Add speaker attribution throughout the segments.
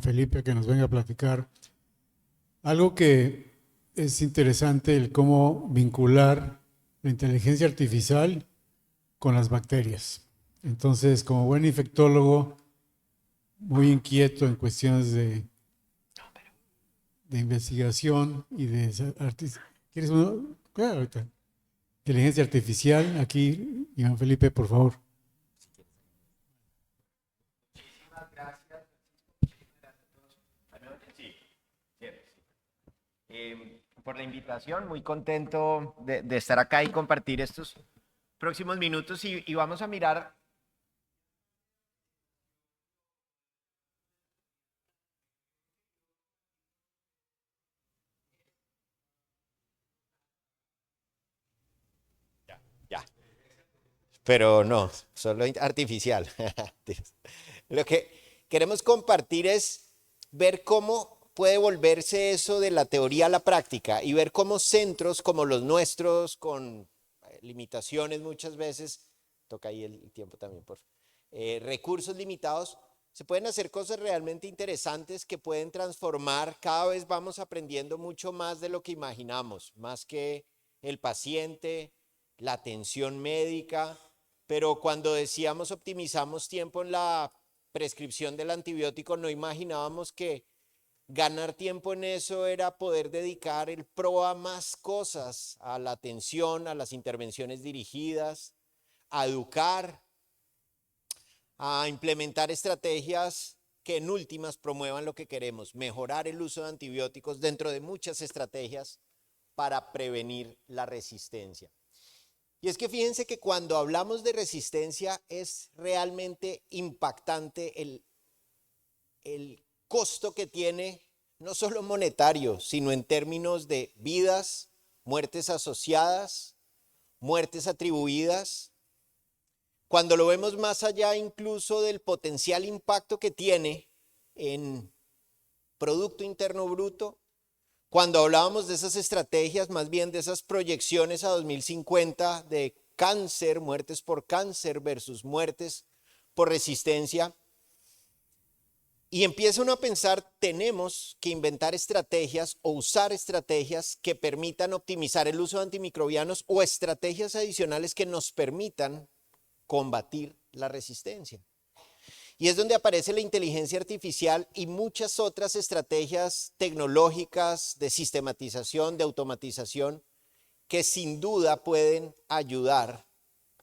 Speaker 1: Felipe a que nos venga a platicar algo que es interesante, el cómo vincular la inteligencia artificial con las bacterias. Entonces, como buen infectólogo, muy inquieto en cuestiones de investigación y de ¿Quieres uno? Claro, ahorita. Inteligencia artificial, aquí, Iván Felipe, por favor.
Speaker 2: Muchísimas gracias. Sí, cierto, sí. Por la invitación, muy contento de estar acá y compartir estos próximos minutos y vamos a mirar. Ya, pero no, solo artificial. Lo que queremos compartir es ver cómo puede volverse eso de la teoría a la práctica y ver cómo centros como los nuestros, con limitaciones muchas veces, toca ahí el tiempo también, por recursos limitados, se pueden hacer cosas realmente interesantes que pueden transformar. Cada vez vamos aprendiendo mucho más de lo que imaginamos, más que el paciente, la atención médica, pero cuando decíamos optimizamos tiempo en la prescripción del antibiótico, no imaginábamos que ganar tiempo en eso era poder dedicar el PRO a más cosas, a la atención, a las intervenciones dirigidas, a educar, a implementar estrategias que en últimas promuevan lo que queremos, mejorar el uso de antibióticos dentro de muchas estrategias para prevenir la resistencia. Y es que fíjense que cuando hablamos de resistencia es realmente impactante el costo que tiene, no solo monetario, sino en términos de vidas, muertes asociadas, muertes atribuidas. Cuando lo vemos más allá incluso del potencial impacto que tiene en Producto Interno Bruto, cuando hablábamos de esas estrategias, más bien de esas proyecciones a 2050 de cáncer, muertes por cáncer versus muertes por resistencia, y empieza uno a pensar, tenemos que inventar estrategias o usar estrategias que permitan optimizar el uso de antimicrobianos o estrategias adicionales que nos permitan combatir la resistencia. Y es donde aparece la inteligencia artificial y muchas otras estrategias tecnológicas de sistematización, de automatización, que sin duda pueden ayudar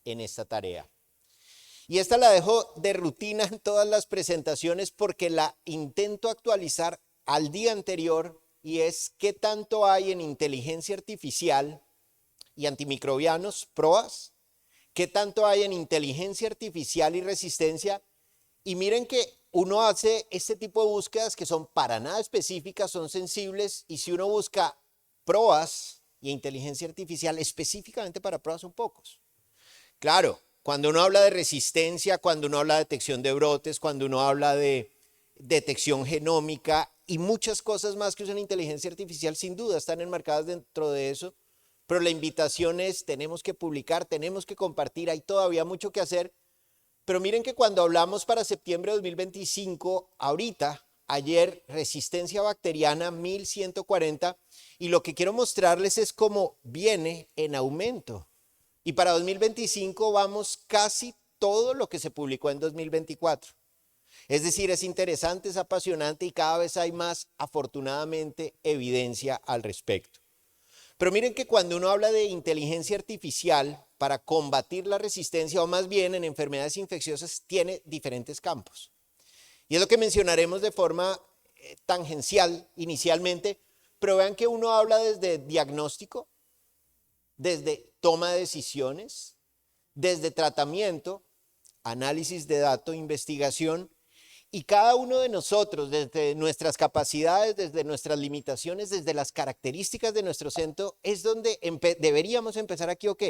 Speaker 2: en esta tarea. Y esta la dejo de rutina en todas las presentaciones porque la intento actualizar al día anterior, y es qué tanto hay en inteligencia artificial y antimicrobianos, PROAS, qué tanto hay en inteligencia artificial y resistencia. Y miren que uno hace este tipo de búsquedas que son para nada específicas, son sensibles, y si uno busca PROAS y inteligencia artificial específicamente para PROAS son pocos. Claro, cuando uno habla de resistencia, cuando uno habla de detección de brotes, cuando uno habla de detección genómica y muchas cosas más que usan inteligencia artificial, sin duda están enmarcadas dentro de eso, pero la invitación es, tenemos que publicar, tenemos que compartir, hay todavía mucho que hacer. Pero miren que cuando hablamos para septiembre de 2025, ahorita, ayer, resistencia bacteriana 1140, y lo que quiero mostrarles es cómo viene en aumento. Y para 2025 vamos casi todo lo que se publicó en 2024. Es decir, es interesante, es apasionante y cada vez hay más, afortunadamente, evidencia al respecto. Pero miren que cuando uno habla de inteligencia artificial para combatir la resistencia, o más bien en enfermedades infecciosas, tiene diferentes campos. Y es lo que mencionaremos de forma tangencial inicialmente, pero vean que uno habla desde diagnóstico, desde toma de decisiones, desde tratamiento, análisis de datos, investigación, y cada uno de nosotros, desde nuestras capacidades, desde nuestras limitaciones, desde las características de nuestro centro, es donde deberíamos empezar aquí, ok,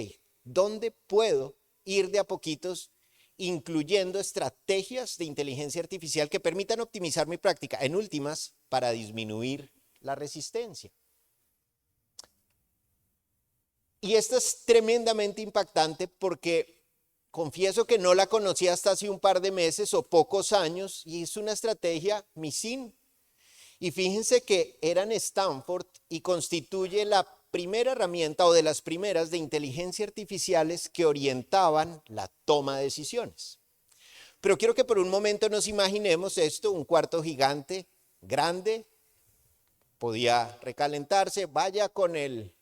Speaker 2: ¿dónde puedo ir de a poquitos incluyendo estrategias de inteligencia artificial que permitan optimizar mi práctica? En últimas, para disminuir la resistencia. Y esta es tremendamente impactante porque confieso que no la conocía hasta hace un par de meses o pocos años, y es una estrategia MISIN, Y fíjense que era en Stanford y constituye la primera herramienta o de las primeras de inteligencia artificiales que orientaban la toma de decisiones. Pero quiero que por un momento nos imaginemos esto, un cuarto gigante, grande, podía recalentarse, vaya con él,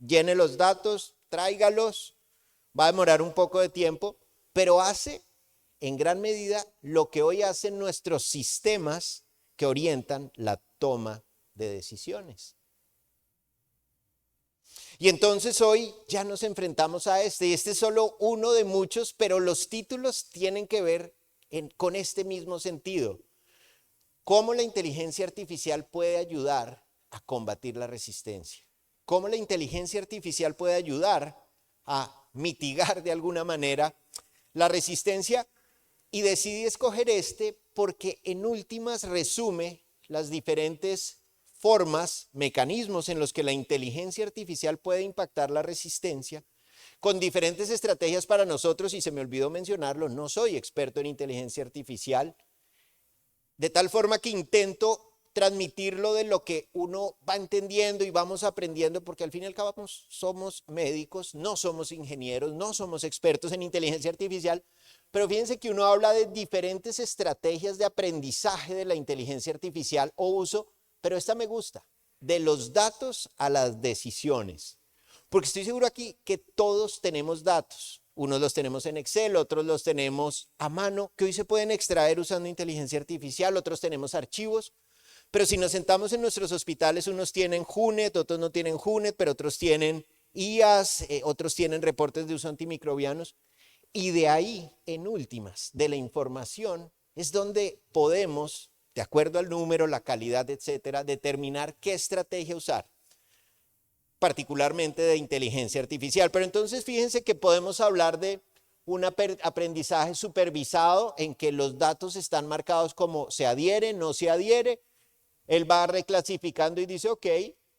Speaker 2: llene los datos, tráigalos, va a demorar un poco de tiempo, pero hace en gran medida lo que hoy hacen nuestros sistemas que orientan la toma de decisiones. Y entonces hoy ya nos enfrentamos a y este es solo uno de muchos, pero los títulos tienen que ver con este mismo sentido. ¿Cómo la inteligencia artificial puede ayudar a combatir la resistencia? ¿Cómo la inteligencia artificial puede ayudar a mitigar de alguna manera la resistencia? Y decidí escoger este porque en últimas resume las diferentes formas, mecanismos en los que la inteligencia artificial puede impactar la resistencia, con diferentes estrategias para nosotros, y se me olvidó mencionarlo, no soy experto en inteligencia artificial, de tal forma que intento transmitirlo de lo que uno va entendiendo y vamos aprendiendo, porque al fin y al cabo somos médicos, no somos ingenieros, no somos expertos en inteligencia artificial, pero fíjense que uno habla de diferentes estrategias de aprendizaje de la inteligencia artificial o uso, pero esta me gusta, de los datos a las decisiones, porque estoy seguro aquí que todos tenemos datos. Unos los tenemos en Excel, otros los tenemos a mano, que hoy se pueden extraer usando inteligencia artificial, otros tenemos archivos. Pero si nos sentamos en nuestros hospitales, unos tienen Junet, otros no tienen Junet, pero otros tienen IAS, otros tienen reportes de uso antimicrobianos. Y de ahí, en últimas, de la información, es donde podemos, de acuerdo al número, la calidad, etcétera, determinar qué estrategia usar, particularmente de inteligencia artificial. Pero entonces fíjense que podemos hablar de un aprendizaje supervisado en que los datos están marcados como se adhiere, no se adhiere. Él va reclasificando y dice, ok,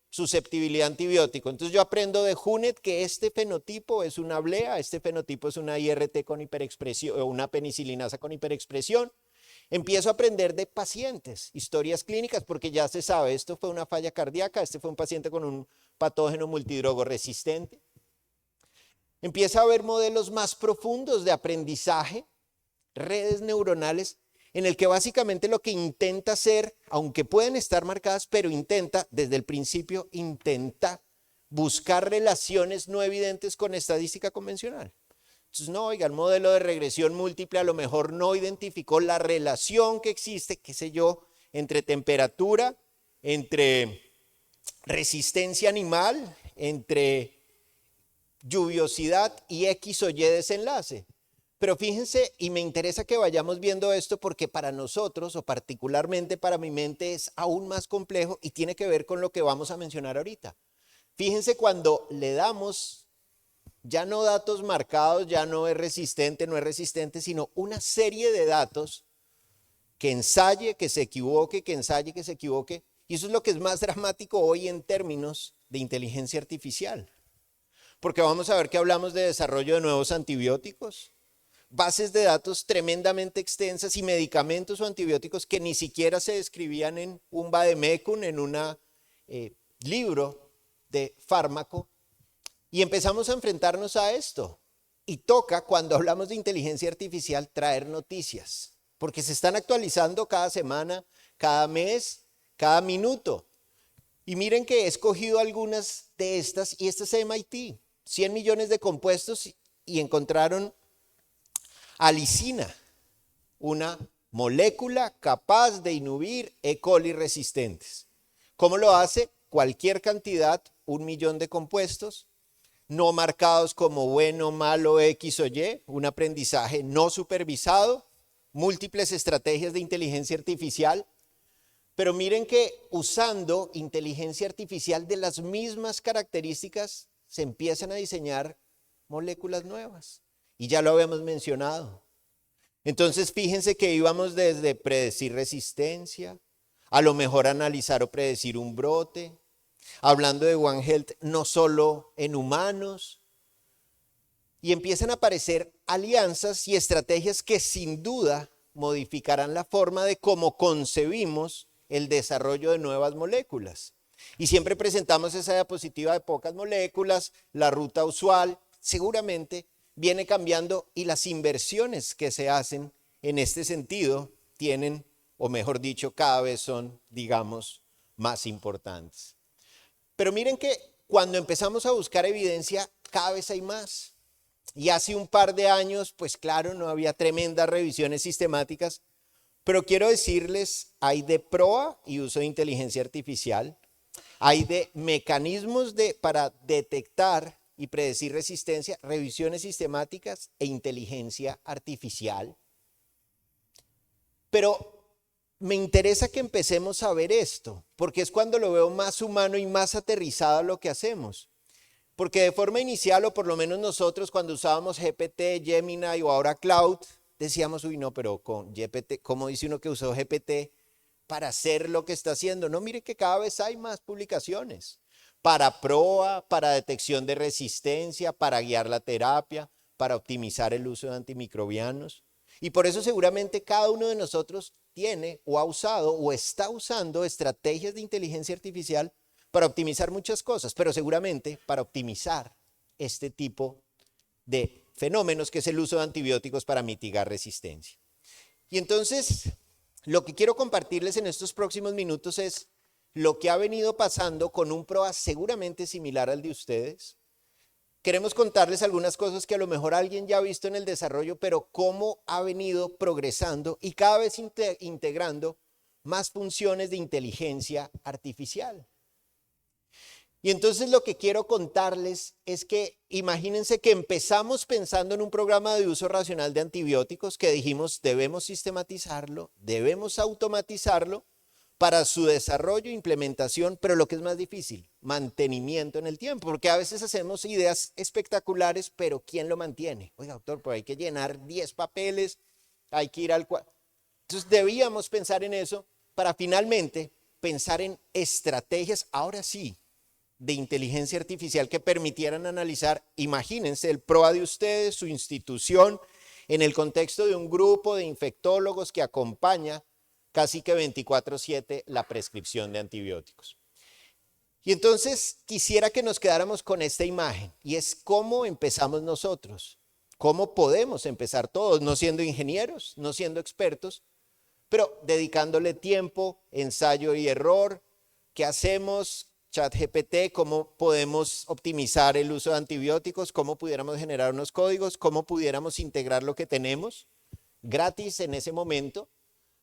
Speaker 2: susceptibilidad a antibiótico. Entonces yo aprendo de Junet que este fenotipo es una blea, este fenotipo es una IRT con hiperexpresión o una penicilinasa con hiperexpresión. Empiezo a aprender de pacientes, historias clínicas, porque ya se sabe, esto fue una falla cardíaca, este fue un paciente con un patógeno multidrogo resistente. Empieza a haber modelos más profundos de aprendizaje, redes neuronales, en el que básicamente lo que intenta hacer, aunque pueden estar marcadas, pero intenta, desde el principio, intenta buscar relaciones no evidentes con estadística convencional. Entonces, no, oiga, el modelo de regresión múltiple a lo mejor no identificó la relación que existe, qué sé yo, entre temperatura, entre resistencia animal, entre lluviosidad y X o Y desenlace. Pero fíjense, y me interesa que vayamos viendo esto porque para nosotros, o particularmente para mi mente, es aún más complejo y tiene que ver con lo que vamos a mencionar ahorita. Fíjense cuando le damos, ya no datos marcados, ya no es resistente, no es resistente, sino una serie de datos que ensaye, que se equivoque, que ensaye, que se equivoque. Y eso es lo que es más dramático hoy en términos de inteligencia artificial. Porque vamos a ver que hablamos de desarrollo de nuevos antibióticos, bases de datos tremendamente extensas y medicamentos o antibióticos que ni siquiera se describían en un vademecum, en un libro de fármaco. Y empezamos a enfrentarnos a esto. Y toca, cuando hablamos de inteligencia artificial, traer noticias, porque se están actualizando cada semana, cada mes, cada minuto. Y miren que he escogido algunas de estas, y esta es MIT, 100 millones de compuestos, y encontraron alicina, una molécula capaz de inhibir E. coli resistentes. ¿Cómo lo hace? Cualquier cantidad, 1 millón de compuestos, no marcados como bueno, malo, X o Y, un aprendizaje no supervisado, múltiples estrategias de inteligencia artificial. Pero miren que usando inteligencia artificial de las mismas características se empiezan a diseñar moléculas nuevas. Y ya lo habíamos mencionado. Entonces fíjense que íbamos desde predecir resistencia, a lo mejor analizar o predecir un brote, hablando de One Health no solo en humanos, y empiezan a aparecer alianzas y estrategias que sin duda modificarán la forma de cómo concebimos el desarrollo de nuevas moléculas. Y siempre presentamos esa diapositiva de pocas moléculas, la ruta usual, seguramente viene cambiando y las inversiones que se hacen en este sentido tienen, o mejor dicho, cada vez son, digamos, más importantes. Pero miren que cuando empezamos a buscar evidencia, cada vez hay más. Y hace un par de años, pues claro, no había tremendas revisiones sistemáticas, pero quiero decirles, hay de proa y uso de inteligencia artificial, hay de mecanismos para detectar y predecir resistencia, revisiones sistemáticas e inteligencia artificial. Pero me interesa que empecemos a ver esto, porque es cuando lo veo más humano y más aterrizado a lo que hacemos. Porque de forma inicial, o por lo menos nosotros cuando usábamos GPT, Gemini o ahora Cloud, decíamos, uy no, pero con GPT, ¿cómo dice uno que usó GPT para hacer lo que está haciendo? No, mire que cada vez hay más publicaciones para proa, para detección de resistencia, para guiar la terapia, para optimizar el uso de antimicrobianos. Y por eso seguramente cada uno de nosotros tiene o ha usado o está usando estrategias de inteligencia artificial para optimizar muchas cosas, pero seguramente para optimizar este tipo de fenómenos que es el uso de antibióticos para mitigar resistencia. Y entonces, lo que quiero compartirles en estos próximos minutos es lo que ha venido pasando con un PROA seguramente similar al de ustedes. Queremos contarles algunas cosas que a lo mejor alguien ya ha visto en el desarrollo, pero cómo ha venido progresando y cada vez integrando más funciones de inteligencia artificial. Y entonces lo que quiero contarles es que imagínense que empezamos pensando en un programa de uso racional de antibióticos que dijimos debemos sistematizarlo, debemos automatizarlo para su desarrollo e implementación, pero lo que es más difícil, mantenimiento en el tiempo, porque a veces hacemos ideas espectaculares, pero ¿quién lo mantiene? Oiga, doctor, pues hay que llenar 10 papeles, hay que ir al cual. Entonces debíamos pensar en eso para finalmente pensar en estrategias, ahora sí, de inteligencia artificial que permitieran analizar, imagínense, el PROA de ustedes, su institución, en el contexto de un grupo de infectólogos que acompaña casi que 24/7 la prescripción de antibióticos. Y entonces quisiera que nos quedáramos con esta imagen, y es cómo empezamos nosotros, cómo podemos empezar todos, no siendo ingenieros, no siendo expertos, pero dedicándole tiempo, ensayo y error. ¿Qué hacemos? ChatGPT, cómo podemos optimizar el uso de antibióticos, cómo pudiéramos generar unos códigos, cómo pudiéramos integrar lo que tenemos gratis en ese momento.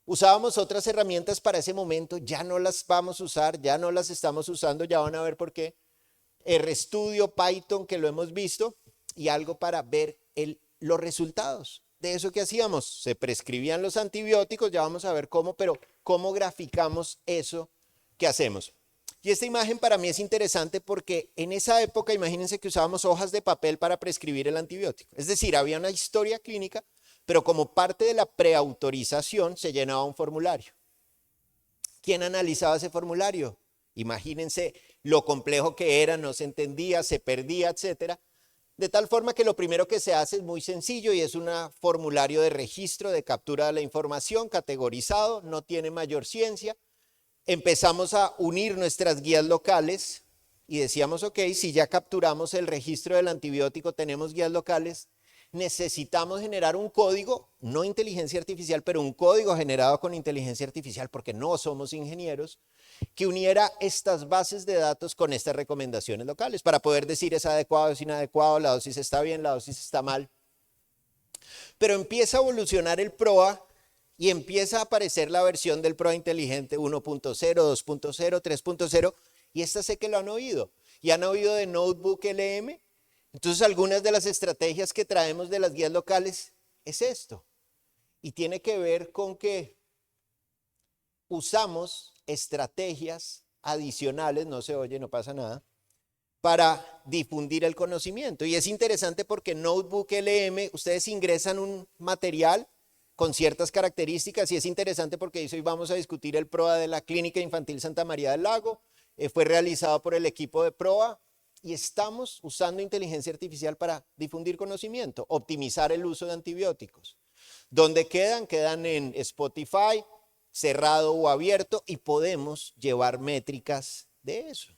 Speaker 2: Usábamos otras herramientas para ese momento, ya no las vamos a usar, ya no las estamos usando, ya van a ver por qué. RStudio, Python, que lo hemos visto, y algo para ver los resultados de eso que hacíamos. Se prescribían los antibióticos, ya vamos a ver cómo, pero cómo graficamos eso que hacemos. Y esta imagen para mí es interesante porque en esa época, imagínense que usábamos hojas de papel para prescribir el antibiótico. Es decir, había una historia clínica, pero como parte de la preautorización se llenaba un formulario. ¿Quién analizaba ese formulario? Imagínense lo complejo que era, no se entendía, se perdía, etcétera. De tal forma que lo primero que se hace es muy sencillo y es un formulario de registro, de captura de la información, categorizado, no tiene mayor ciencia. Empezamos a unir nuestras guías locales y decíamos, ok, si ya capturamos el registro del antibiótico, tenemos guías locales, necesitamos generar un código, no inteligencia artificial, pero un código generado con inteligencia artificial, porque no somos ingenieros, que uniera estas bases de datos con estas recomendaciones locales para poder decir es adecuado, es inadecuado, la dosis está bien, la dosis está mal. Pero empieza a evolucionar el PROA y empieza a aparecer la versión del PROA inteligente 1.0, 2.0, 3.0, y esta sé que lo han oído. Y han oído de Notebook LM. Entonces algunas de las estrategias que traemos de las guías locales es esto. Y tiene que ver con que usamos estrategias adicionales, no se oye, no pasa nada, para difundir el conocimiento. Y es interesante porque Notebook LM, ustedes ingresan un material con ciertas características y es interesante porque dice hoy vamos a discutir el PROA de la Clínica Infantil Santa María del Lago, fue realizado por el equipo de PROA y estamos usando inteligencia artificial para difundir conocimiento, optimizar el uso de antibióticos. ¿Dónde quedan? Quedan en Spotify, cerrado o abierto, y podemos llevar métricas de eso.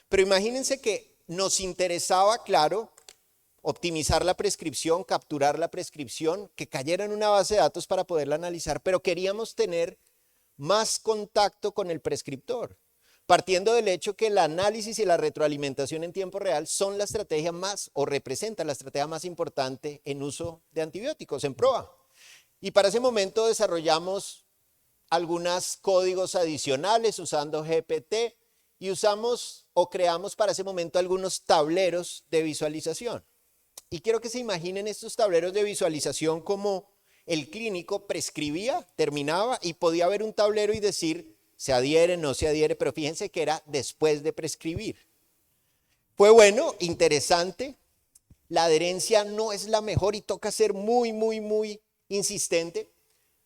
Speaker 2: Pero imagínense que nos interesaba, claro, optimizar la prescripción, capturar la prescripción, que cayera en una base de datos para poderla analizar, pero queríamos tener más contacto con el prescriptor, partiendo del hecho que el análisis y la retroalimentación en tiempo real son la estrategia más, o representan la estrategia más importante en uso de antibióticos en PROA. Y para ese momento desarrollamos algunos códigos adicionales usando GPT y usamos o creamos para ese momento algunos tableros de visualización. Y quiero que se imaginen estos tableros de visualización como el clínico prescribía, terminaba y podía ver un tablero y decir se adhiere, no se adhiere, pero fíjense que era después de prescribir. Fue bueno, interesante. La adherencia no es la mejor y toca ser muy insistente,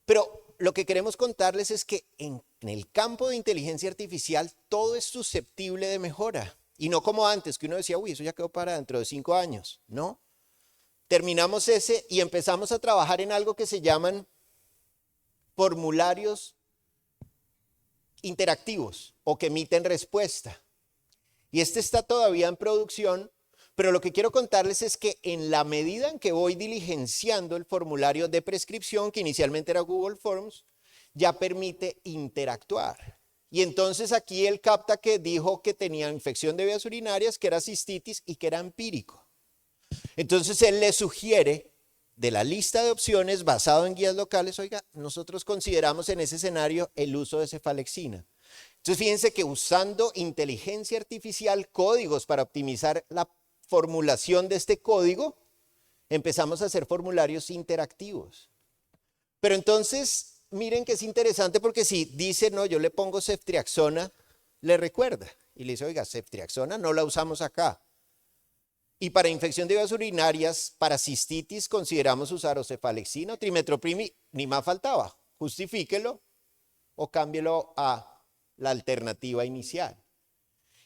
Speaker 2: pero lo que queremos contarles es que en el campo de inteligencia artificial todo es susceptible de mejora. Y no como antes, que uno decía, uy, eso ya quedó para dentro de 5 años, ¿no? Terminamos ese y empezamos a trabajar en algo que se llaman formularios interactivos o que emiten respuesta. Y este está todavía en producción, pero lo que quiero contarles es que en la medida en que voy diligenciando el formulario de prescripción, que inicialmente era Google Forms, ya permite interactuar. Y entonces aquí él capta que dijo que tenía infección de vías urinarias, que era cistitis y que era empírico. Entonces él le sugiere de la lista de opciones basado en guías locales, oiga, nosotros consideramos en ese escenario el uso de cefalexina. Entonces fíjense que usando inteligencia artificial, códigos para optimizar la formulación de este código, empezamos a hacer formularios interactivos. Pero entonces miren que es interesante porque si dice, no, yo le pongo ceftriaxona, le recuerda y le dice, oiga, ceftriaxona no la usamos acá. Y para infección de vías urinarias, para cistitis, consideramos usar o cefalexina o trimetoprim, ni más faltaba. Justifíquelo o cámbielo a la alternativa inicial.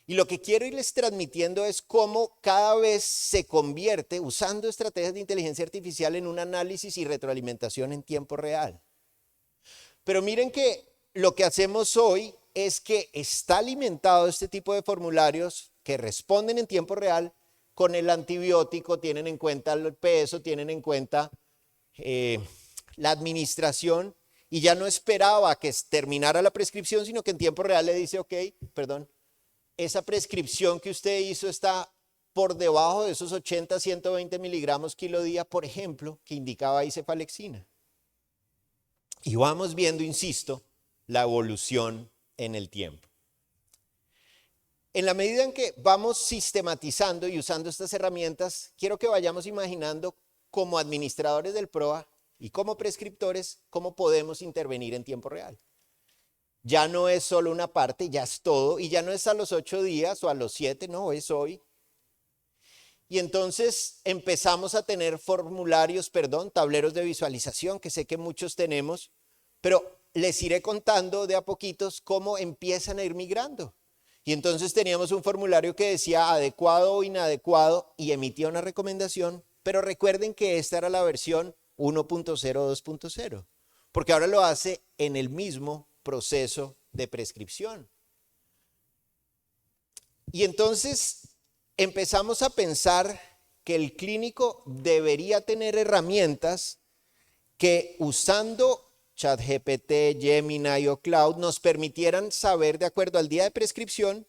Speaker 2: Y lo que quiero irles transmitiendo es cómo cada vez se convierte, usando estrategias de inteligencia artificial, en un análisis y retroalimentación en tiempo real. Pero miren que lo que hacemos hoy es que está alimentado este tipo de formularios que responden en tiempo real con el antibiótico, tienen en cuenta el peso, tienen en cuenta la administración, y ya no esperaba que terminara la prescripción, sino que en tiempo real le dice, ok, perdón, esa prescripción que usted hizo está por debajo de esos 80, 120 miligramos kilo día, por ejemplo, que indicaba ahí cefalexina. Y vamos viendo, insisto, la evolución en el tiempo. En la medida en que vamos sistematizando y usando estas herramientas, quiero que vayamos imaginando como administradores del PROA y como prescriptores cómo podemos intervenir en tiempo real. Ya no es solo una parte, ya es todo, y ya no es a los 8 días o a los 7, no, es hoy. Y entonces empezamos a tener tableros de visualización, que sé que muchos tenemos, pero les iré contando de a poquitos cómo empiezan a ir migrando. Y entonces teníamos un formulario que decía adecuado o inadecuado y emitía una recomendación, pero recuerden que esta era la versión 1.0, 2.0, porque ahora lo hace en el mismo proceso de prescripción. Y entonces empezamos a pensar que el clínico debería tener herramientas que usando ChatGPT, Gemini o Cloud nos permitieran saber de acuerdo al día de prescripción.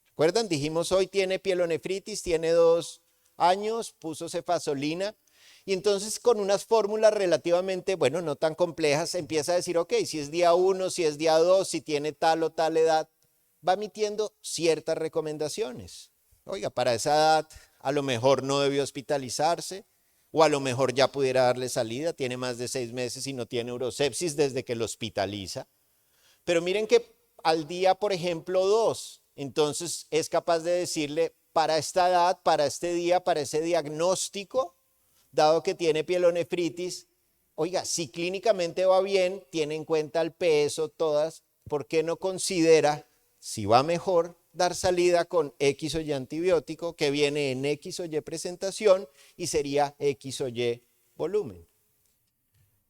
Speaker 2: ¿Recuerdan? Dijimos hoy tiene pielonefritis, tiene 2 años, puso cefazolina. Y entonces con unas fórmulas relativamente, bueno, no tan complejas, empieza a decir, ok, si es día 1, si es día 2, si tiene tal o tal edad, va emitiendo ciertas recomendaciones. Oiga, para esa edad a lo mejor no debió hospitalizarse, o a lo mejor ya pudiera darle salida, tiene más de 6 meses y no tiene urosepsis desde que lo hospitaliza. Pero miren que al día, por ejemplo, 2, entonces es capaz de decirle para esta edad, para este día, para ese diagnóstico, dado que tiene pielonefritis, oiga, si clínicamente va bien, tiene en cuenta el peso, todas, ¿por qué no considera, si va mejor, dar salida con X o Y antibiótico que viene en X o Y presentación y sería X o Y volumen?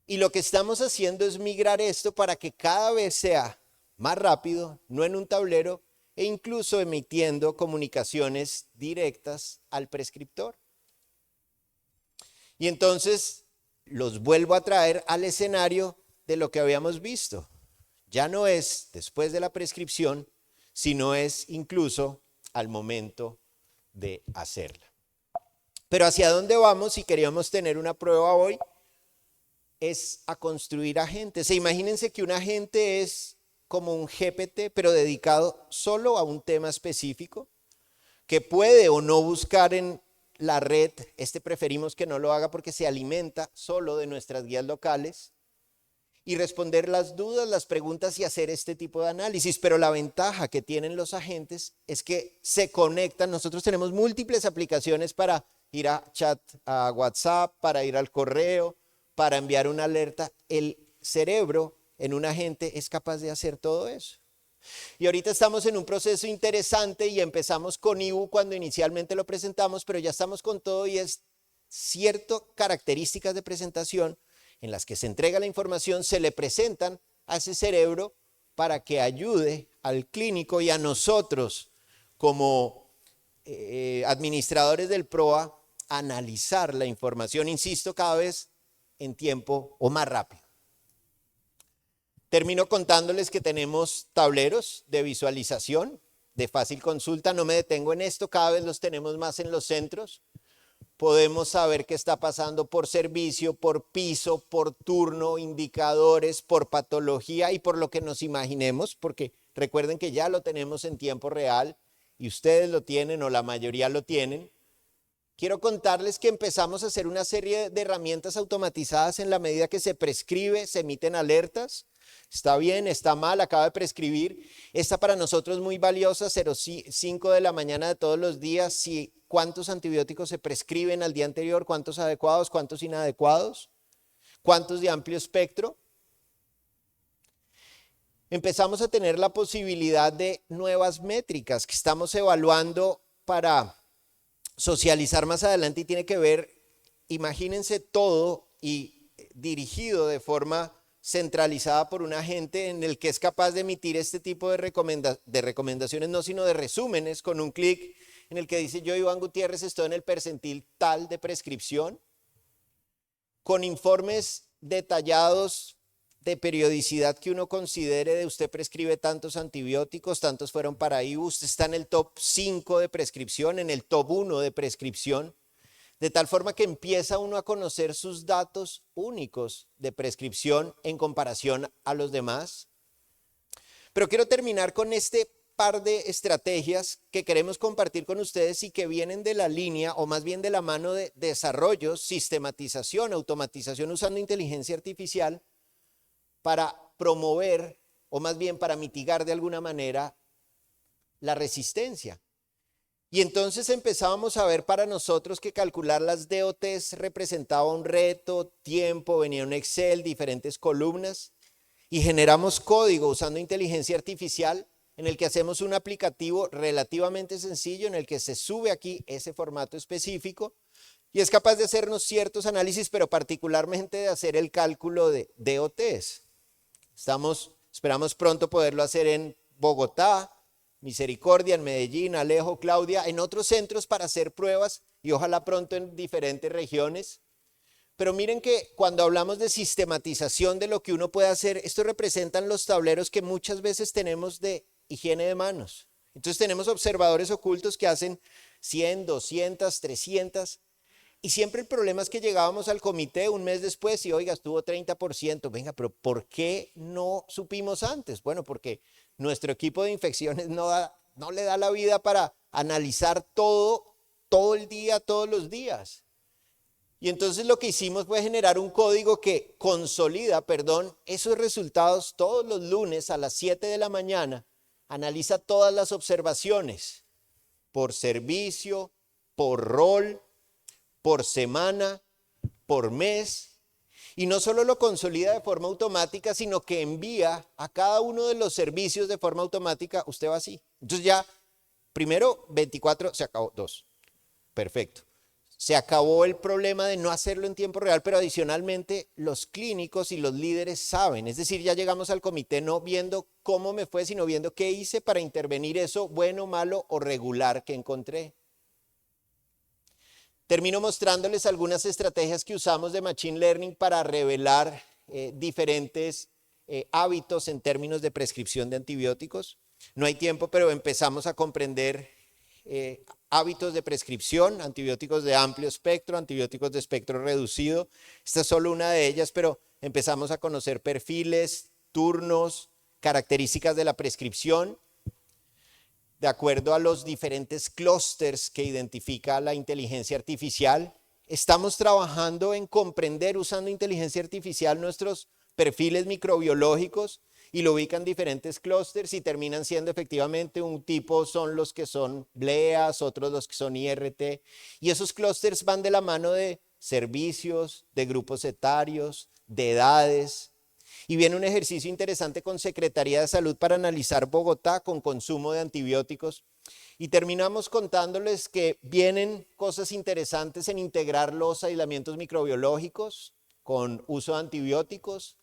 Speaker 2: Y lo que estamos haciendo es migrar esto para que cada vez sea más rápido, no en un tablero, e incluso emitiendo comunicaciones directas al prescriptor. Y entonces los vuelvo a traer al escenario de lo que habíamos visto. Ya no es después de la prescripción, sino es incluso al momento de hacerla. Pero ¿hacia dónde vamos si queríamos tener una prueba hoy? Es a construir agentes. Imagínense que un agente es como un GPT, pero dedicado solo a un tema específico, que puede o no buscar en la red. Preferimos que no lo haga porque se alimenta solo de nuestras guías locales, y responder las dudas, las preguntas y hacer este tipo de análisis. Pero la ventaja que tienen los agentes es que se conectan. Nosotros tenemos múltiples aplicaciones para ir a chat, a WhatsApp, para ir al correo, para enviar una alerta. El cerebro en un agente es capaz de hacer todo eso. Y ahorita estamos en un proceso interesante y empezamos con Ibu cuando inicialmente lo presentamos, pero ya estamos con todo y es ciertas características de presentación en las que se entrega la información, se le presentan a ese cerebro para que ayude al clínico y a nosotros como administradores del PROA a analizar la información, insisto, cada vez en tiempo o más rápido. Termino contándoles que tenemos tableros de visualización, de fácil consulta. No me detengo en esto, cada vez los tenemos más en los centros. Podemos saber qué está pasando por servicio, por piso, por turno, indicadores, por patología y por lo que nos imaginemos, porque recuerden que ya lo tenemos en tiempo real y ustedes lo tienen o la mayoría lo tienen. Quiero contarles que empezamos a hacer una serie de herramientas automatizadas en la medida que se prescribe, se emiten alertas. Está bien, está mal, acaba de prescribir. Esta para nosotros es muy valiosa, 05 de la mañana de todos los días, si cuántos antibióticos se prescriben al día anterior, cuántos adecuados, cuántos inadecuados, cuántos de amplio espectro. Empezamos a tener la posibilidad de nuevas métricas que estamos evaluando para socializar más adelante y tiene que ver, imagínense todo y dirigido de forma centralizada por un agente en el que es capaz de emitir este tipo de recomendaciones, no sino de resúmenes con un clic en el que dice: yo, Iván Gutiérrez, estoy en el percentil tal de prescripción, con informes detallados de periodicidad que uno considere de usted prescribe tantos antibióticos, tantos fueron para Ibu, usted está en el top 5 de prescripción, en el top 1 de prescripción, de tal forma que empieza uno a conocer sus datos únicos de prescripción en comparación a los demás. Pero quiero terminar con este par de estrategias que queremos compartir con ustedes y que vienen de la línea, o más bien de la mano de desarrollo, sistematización, automatización usando inteligencia artificial para promover, o más bien para mitigar de alguna manera, la resistencia. Y entonces empezábamos a ver para nosotros que calcular las DOTs representaba un reto, tiempo, venía un Excel, diferentes columnas, y generamos código usando inteligencia artificial en el que hacemos un aplicativo relativamente sencillo en el que se sube aquí ese formato específico y es capaz de hacernos ciertos análisis, pero particularmente de hacer el cálculo de DOTs. Esperamos pronto poderlo hacer en Bogotá, Misericordia, en Medellín, Alejo, Claudia, en otros centros para hacer pruebas y ojalá pronto en diferentes regiones. Pero miren que cuando hablamos de sistematización de lo que uno puede hacer, esto representan los tableros que muchas veces tenemos de higiene de manos. Entonces tenemos observadores ocultos que hacen 100, 200, 300 y siempre el problema es que llegábamos al comité un mes después y oiga, estuvo 30%, venga, pero ¿por qué no supimos antes? Bueno, porque nuestro equipo de infecciones no le da la vida para analizar todo el día, todos los días. Y entonces lo que hicimos fue generar un código que consolida, esos resultados todos los lunes a las 7 de la mañana, analiza todas las observaciones por servicio, por rol, por semana, por mes. Y no solo lo consolida de forma automática, sino que envía a cada uno de los servicios de forma automática, usted va así. Entonces ya, primero 24, se acabó, 2. Perfecto. Se acabó el problema de no hacerlo en tiempo real, pero adicionalmente los clínicos y los líderes saben. Es decir, ya llegamos al comité no viendo cómo me fue, sino viendo qué hice para intervenir eso bueno, malo o regular que encontré. Termino mostrándoles algunas estrategias que usamos de Machine Learning para revelar diferentes hábitos en términos de prescripción de antibióticos. No hay tiempo, pero empezamos a comprender hábitos de prescripción, antibióticos de amplio espectro, antibióticos de espectro reducido. Esta es solo una de ellas, pero empezamos a conocer perfiles, turnos, características de la prescripción, de acuerdo a los diferentes clústeres que identifica la inteligencia artificial. Estamos trabajando en comprender, usando inteligencia artificial, nuestros perfiles microbiológicos, y lo ubican diferentes clústeres y terminan siendo efectivamente un tipo son los que son BLEAS, otros los que son IRT, y esos clústeres van de la mano de servicios, de grupos etarios, de edades. Y viene un ejercicio interesante con Secretaría de Salud para analizar Bogotá con consumo de antibióticos, y terminamos contándoles que vienen cosas interesantes en integrar los aislamientos microbiológicos con uso de antibióticos.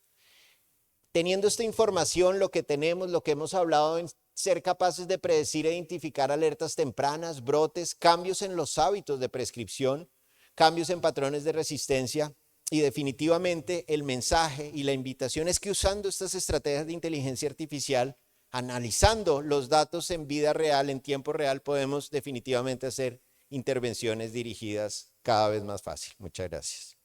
Speaker 2: Teniendo esta información, lo que tenemos, lo que hemos hablado, en ser capaces de predecir e identificar alertas tempranas, brotes, cambios en los hábitos de prescripción, cambios en patrones de resistencia, y definitivamente el mensaje y la invitación es que usando estas estrategias de inteligencia artificial, analizando los datos en vida real, en tiempo real, podemos definitivamente hacer intervenciones dirigidas cada vez más fácil. Muchas gracias.